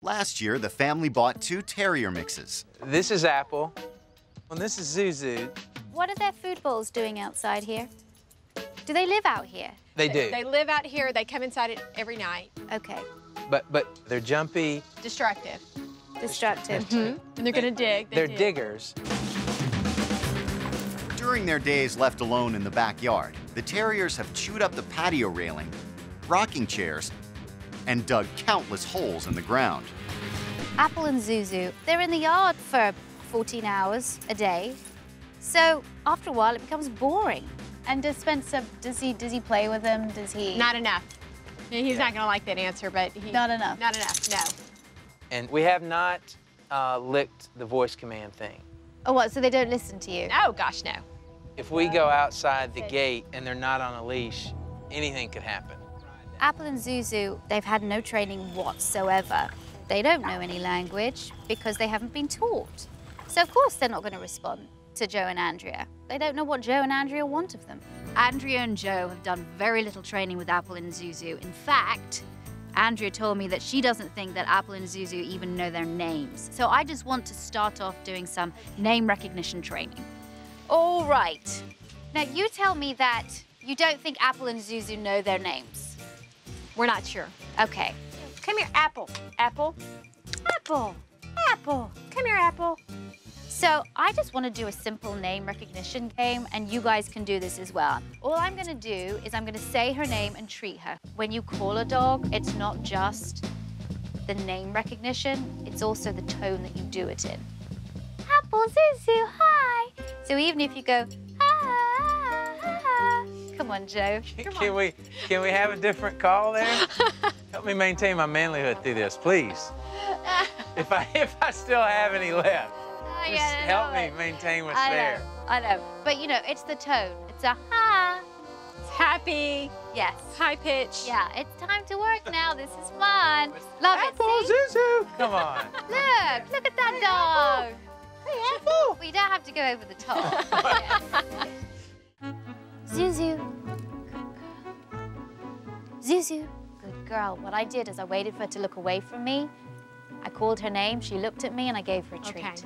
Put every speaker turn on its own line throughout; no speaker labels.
Last year, the family bought 2 terrier mixes.
This is Apple, and this is Zuzu.
What are their food bowls doing outside here? Do they live out here?
They do.
They live out here. They come inside it every night.
Okay.
But they're jumpy.
Destructive.
Destructive.
And they're gonna dig.
They're diggers.
During their days left alone in the backyard, the terriers have chewed up the patio railing, rocking chairs, and dug countless holes in the ground.
Apple and Zuzu, they're in the yard for 14 hours a day. So after a while, it becomes boring. And does Spencer, does he play with them? Does he?
Not enough. He's not gonna like that answer, but
Not enough.
Not enough, no.
And we have not licked the voice command thing.
Oh, what, so they don't listen to you?
Oh, gosh, no.
If we go outside the gate and they're not on a leash, anything could happen.
Apple and Zuzu, they've had no training whatsoever. They don't know any language because they haven't been taught. So of course they're not going to respond to Joe and Andrea. They don't know what Joe and Andrea want of them. Andrea and Joe have done very little training with Apple and Zuzu. In fact, Andrea told me that she doesn't think that Apple and Zuzu even know their names. So I just want to start off doing some name recognition training. All right. Now you tell me that you don't think Apple and Zuzu know their names.
We're not sure.
Okay.
Come here, Apple. Apple.
Apple. Apple.
Come here, Apple.
So I just want to do a simple name recognition game, and you guys can do this as well. All I'm going to do is I'm going to say her name and treat her. When you call a dog, it's not just the name recognition, it's also the tone that you do it in. Apple, Zuzu, hi. So even if you go, ah, come on, Joe.
Can we have a different call there? Help me maintain my manlyhood through this, please. If I still have any left, just help me maintain what's there.
I know, but you know, it's the tone. It's a ha.
It's happy.
Yes.
High pitch.
Yeah, it's time to work now. This is fun. Love
Apple,
it. See?
Zuzu, come on.
Look at that dog. Hey, Apple. We don't have to go over the top. Zuzu. Zuzu. Good girl. What I did is I waited for her to look away from me. I called her name. She looked at me, and I gave her a treat.
Okay.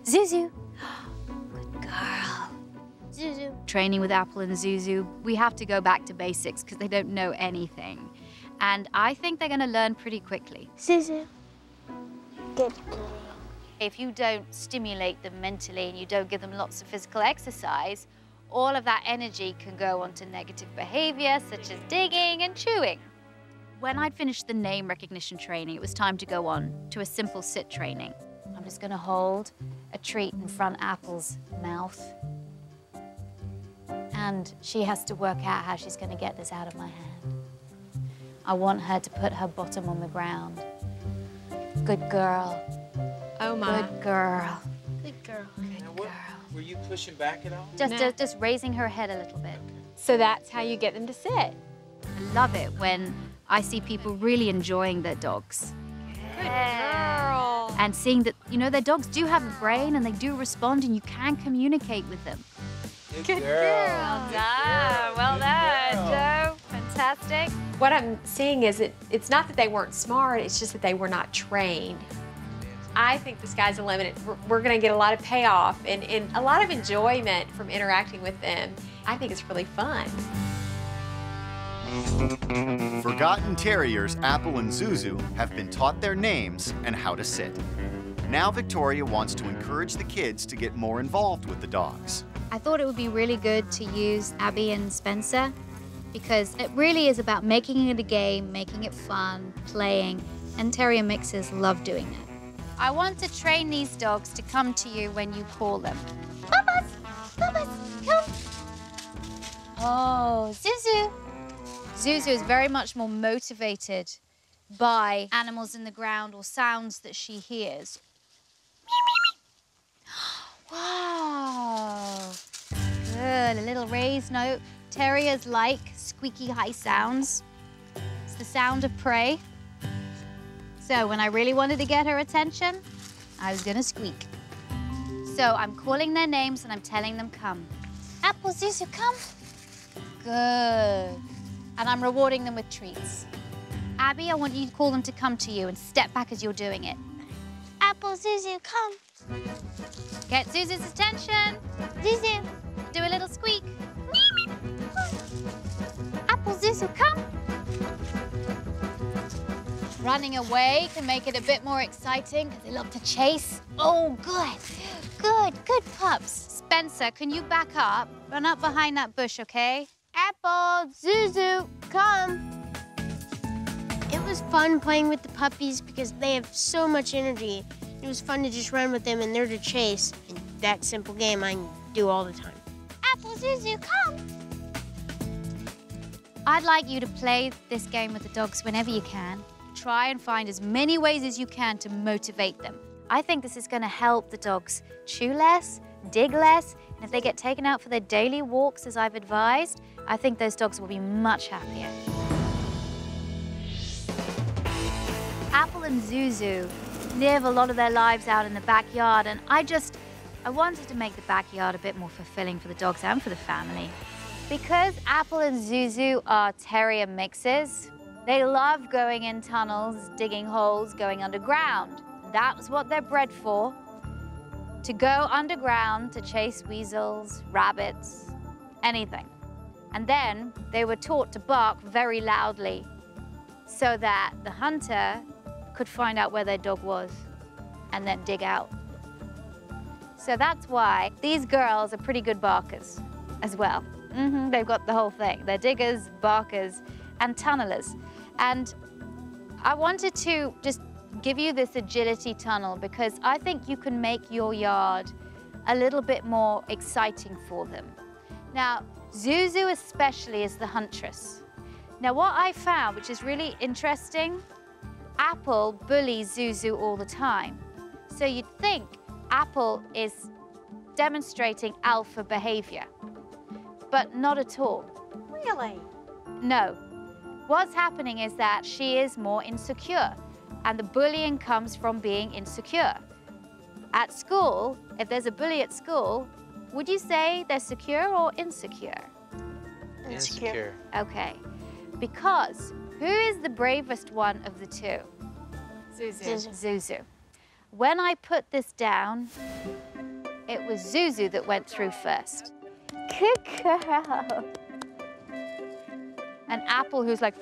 Zuzu. Good girl. Zuzu. Training with Apple and Zuzu, we have to go back to basics because they don't know anything. And I think they're going to learn pretty quickly.
Zuzu. Good girl.
If you don't stimulate them mentally and you don't give them lots of physical exercise, all of that energy can go on to negative behavior, such as digging and chewing. When I'd finished the name recognition training, it was time to go on to a simple sit training. I'm just going to hold a treat in front of Apple's mouth. And she has to work out how she's going to get this out of my hand. I want her to put her bottom on the ground. Good girl.
Oh, my.
Good girl.
Good girl.
Good girl.
Were you pushing back at all?
Just raising her head a little bit.
So that's how you get them to sit.
I love it when I see people really enjoying their dogs.
Good girl.
And seeing that, you know, their dogs do have a brain and they do respond and you can communicate with them.
Good girl.
Well done. Well done, Joe. Fantastic.
What I'm seeing is it's not that they weren't smart, it's just that they were not trained. I think the sky's the limit. We're going to get a lot of payoff and a lot of enjoyment from interacting with them. I think it's really fun.
Forgotten terriers Apple and Zuzu have been taught their names and how to sit. Now Victoria wants to encourage the kids to get more involved with the dogs.
I thought it would be really good to use Abby and Spencer because it really is about making it a game, making it fun, playing, and terrier mixers love doing that. I want to train these dogs to come to you when you call them. Mamas, mamas, come. Oh, Zuzu. Zuzu is very much more motivated by animals in the ground or sounds that she hears. Wow. Good, a little raised note. Terriers like squeaky high sounds. It's the sound of prey. So when I really wanted to get her attention, I was gonna squeak. So I'm calling their names and I'm telling them come. Apple, Zuzu, come. Good. And I'm rewarding them with treats. Abby, I want you to call them to come to you and step back as you're doing it.
Apple, Zuzu, come.
Get Zuzu's attention.
Zuzu.
Do a little squeak. Apple, Zuzu, come. Running away can make it a bit more exciting because they love to chase. Oh, good. Good pups. Spencer, can you back up? Run up behind that bush, okay?
Apple, Zuzu, come. It was fun playing with the puppies because they have so much energy. It was fun to just run with them and they're to chase. And that simple game I do all the time. Apple, Zuzu, come.
I'd like you to play this game with the dogs whenever you can. Try and find as many ways as you can to motivate them. I think this is going to help the dogs chew less, dig less, and if they get taken out for their daily walks, as I've advised, I think those dogs will be much happier. Apple and Zuzu live a lot of their lives out in the backyard, and I wanted to make the backyard a bit more fulfilling for the dogs and for the family. Because Apple and Zuzu are terrier mixes, they love going in tunnels, digging holes, going underground. That's what they're bred for, to go underground to chase weasels, rabbits, anything. And then they were taught to bark very loudly so that the hunter could find out where their dog was and then dig out. So that's why these girls are pretty good barkers as well. They've got the whole thing. They're diggers, barkers, and tunnelers. And I wanted to just give you this agility tunnel because I think you can make your yard a little bit more exciting for them. Now, Zuzu especially is the huntress. Now, what I found, which is really interesting, Apple bullies Zuzu all the time. So you'd think Apple is demonstrating alpha behavior, but not at all.
Really?
No. What's happening is that she is more insecure, and the bullying comes from being insecure. At school, if there's a bully at school, would you say they're secure or insecure?
Insecure.
Okay. Because who is the bravest one of the two?
Zuzu.
Zuzu. When I put this down, it was Zuzu that went through first.
Good girl.
And Apple, who's like,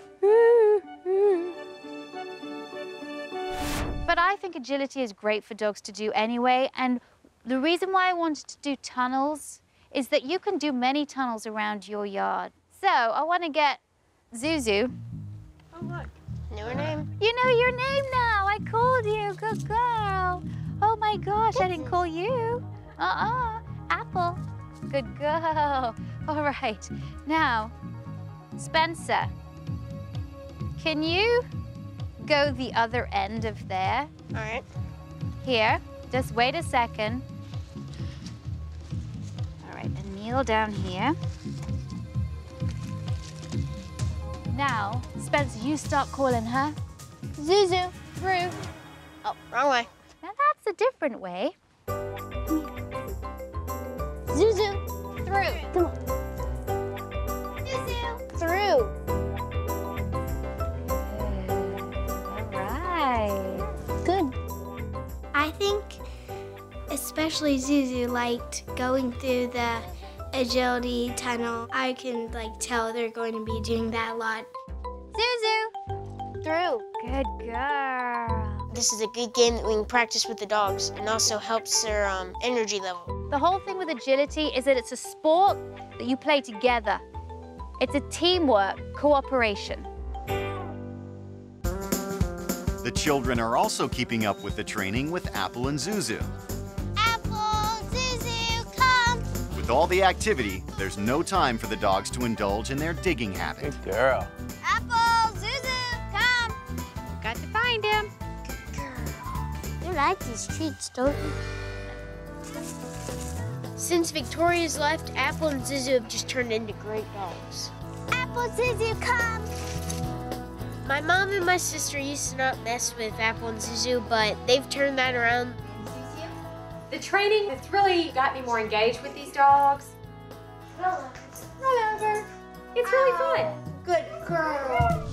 But I think agility is great for dogs to do anyway, and the reason why I wanted to do tunnels is that you can do many tunnels around your yard. So I want to get Zuzu.
Oh, look. Knew her name?
You know your name now. I called you. Good girl. Oh my gosh, I didn't call you. Apple. Good girl. All right. Now, Spencer, can you go the other end of there?
All right.
Here. Just wait a second. All right, and kneel down here. Now, Spencer, you start calling her.
Zuzu, through. Oh, wrong way.
Now that's a different way.
Zuzu,
Through.
come on.
Zuzu.
Through.
All right.
Good.
I think especially Zuzu liked going through the agility tunnel. I can tell they're going to be doing that a lot.
Zuzu.
Through.
Good girl.
This is a good game that we can practice with the dogs and also helps their energy level.
The whole thing with agility is that it's a sport that you play together. It's a teamwork, cooperation.
The children are also keeping up with the training with Apple and Zuzu.
Apple, Zuzu, come.
With all the activity, there's no time for the dogs to indulge in their digging habit.
Good girl.
Apple, Zuzu, come.
Got to find him.
You like these treats, don't you?
Since Victoria's left, Apple and Zuzu have just turned into great dogs.
Apple, Zuzu, come.
My mom and my sister used to not mess with Apple and Zuzu, but they've turned that around.
The training has really got me more engaged with these dogs. Roll over. It's really fun.
Good girl.